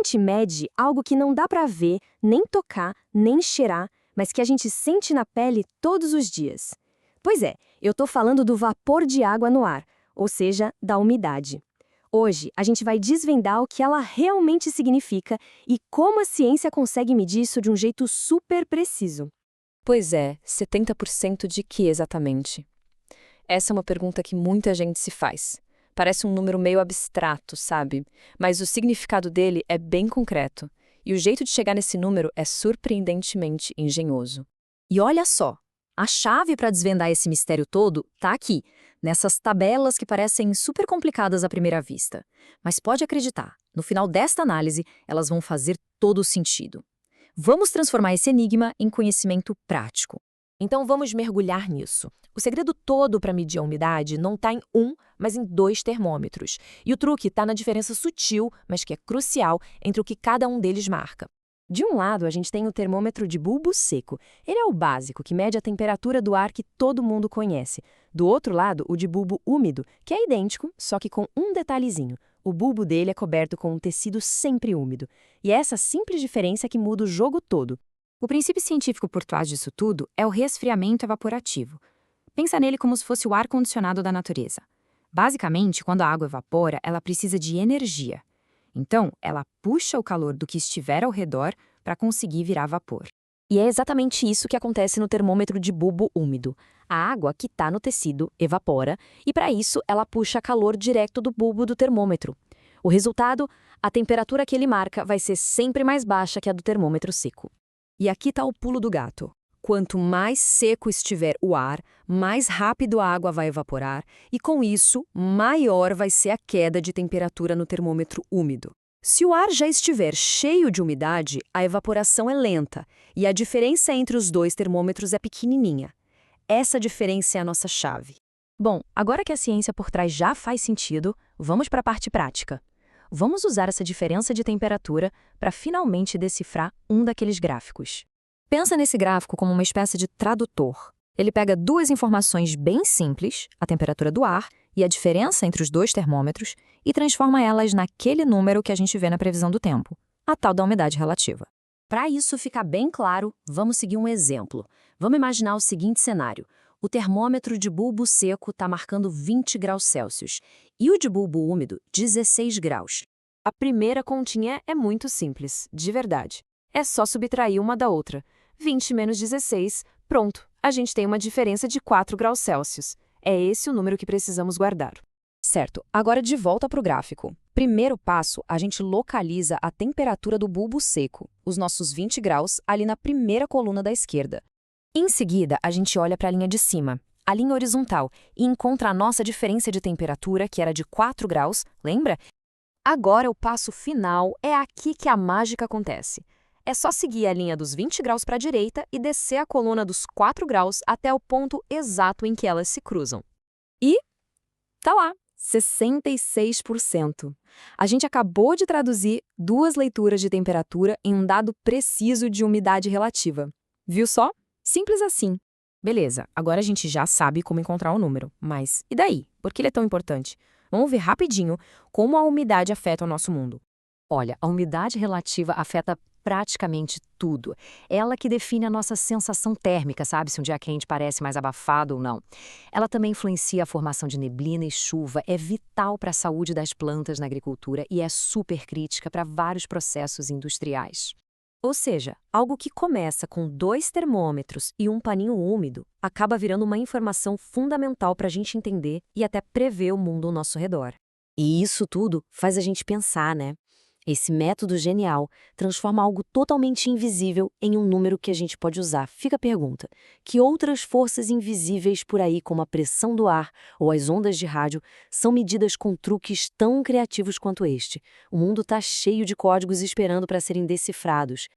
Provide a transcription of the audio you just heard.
gente mede algo que não dá para ver, nem tocar, nem cheirar, mas que a gente sente na pele todos os dias. Pois é, eu tô falando do vapor de água no ar, ou seja, da umidade. Hoje, a gente vai desvendar o que ela realmente significa e como a ciência consegue medir isso de um jeito super preciso. Pois é, 70% de que exatamente? Essa é uma pergunta que muita gente se faz. Parece um número meio abstrato, sabe? Mas o significado dele é bem concreto. E o jeito de chegar nesse número é surpreendentemente engenhoso. E olha só, a chave para desvendar esse mistério todo está aqui, nessas tabelas que parecem super complicadas à primeira vista. Mas pode acreditar, no final desta análise, elas vão fazer todo o sentido. Vamos transformar esse enigma em conhecimento prático. Então vamos mergulhar nisso. O segredo todo para medir a umidade não está em um, mas em 2 termômetros. E o truque está na diferença sutil, mas que é crucial, entre o que cada um deles marca. De um lado, a gente tem o termômetro de bulbo seco. Ele é o básico, que mede a temperatura do ar que todo mundo conhece. Do outro lado, o de bulbo úmido, que é idêntico, só que com um detalhezinho. O bulbo dele é coberto com um tecido sempre úmido. E é essa simples diferença que muda o jogo todo. O princípio científico por trás disso tudo é o resfriamento evaporativo. Pensa nele como se fosse o ar-condicionado da natureza. Basicamente, quando a água evapora, ela precisa de energia. Então, ela puxa o calor do que estiver ao redor para conseguir virar vapor. E é exatamente isso que acontece no termômetro de bulbo úmido. A água que está no tecido evapora e, para isso, ela puxa calor direto do bulbo do termômetro. O resultado, a temperatura que ele marca vai ser sempre mais baixa que a do termômetro seco. E aqui está o pulo do gato. Quanto mais seco estiver o ar, mais rápido a água vai evaporar e, com isso, maior vai ser a queda de temperatura no termômetro úmido. Se o ar já estiver cheio de umidade, a evaporação é lenta e a diferença entre os 2 termômetros é pequenininha. Essa diferença é a nossa chave. Bom, agora que a ciência por trás já faz sentido, vamos para a parte prática. Vamos usar essa diferença de temperatura para finalmente decifrar um daqueles gráficos. Pensa nesse gráfico como uma espécie de tradutor. Ele pega 2 informações bem simples, a temperatura do ar e a diferença entre os 2 termômetros, e transforma elas naquele número que a gente vê na previsão do tempo, a tal da umidade relativa. Para isso ficar bem claro, vamos seguir um exemplo. Vamos imaginar o seguinte cenário. O termômetro de bulbo seco está marcando 20 graus Celsius e o de bulbo úmido, 16 graus. A primeira continha é muito simples, de verdade. É só subtrair uma da outra. 20 menos 16, pronto, a gente tem uma diferença de 4 graus Celsius. É esse o número que precisamos guardar. Certo, agora de volta para o gráfico. Primeiro passo, a gente localiza a temperatura do bulbo seco, os nossos 20 graus, ali na primeira coluna da esquerda. Em seguida, a gente olha para a linha de cima, a linha horizontal, e encontra a nossa diferença de temperatura, que era de 4 graus, lembra? Agora o passo final, é aqui que a mágica acontece. É só seguir a linha dos 20 graus para a direita e descer a coluna dos 4 graus até o ponto exato em que elas se cruzam. E tá lá, 66%. A gente acabou de traduzir 2 leituras de temperatura em um dado preciso de umidade relativa. Viu só? Simples assim. Beleza, agora a gente já sabe como encontrar o número. Mas e daí? Por que ele é tão importante? Vamos ver rapidinho como a umidade afeta o nosso mundo. Olha, a umidade relativa afeta praticamente tudo. Ela que define a nossa sensação térmica, sabe? Se um dia quente parece mais abafado ou não. Ela também influencia a formação de neblina e chuva, é vital para a saúde das plantas na agricultura e é super crítica para vários processos industriais. Ou seja, algo que começa com 2 termômetros e um paninho úmido acaba virando uma informação fundamental para a gente entender e até prever o mundo ao nosso redor. E isso tudo faz a gente pensar, né? Esse método genial transforma algo totalmente invisível em um número que a gente pode usar. Fica a pergunta: que outras forças invisíveis por aí, como a pressão do ar ou as ondas de rádio, são medidas com truques tão criativos quanto este? O mundo está cheio de códigos esperando para serem decifrados.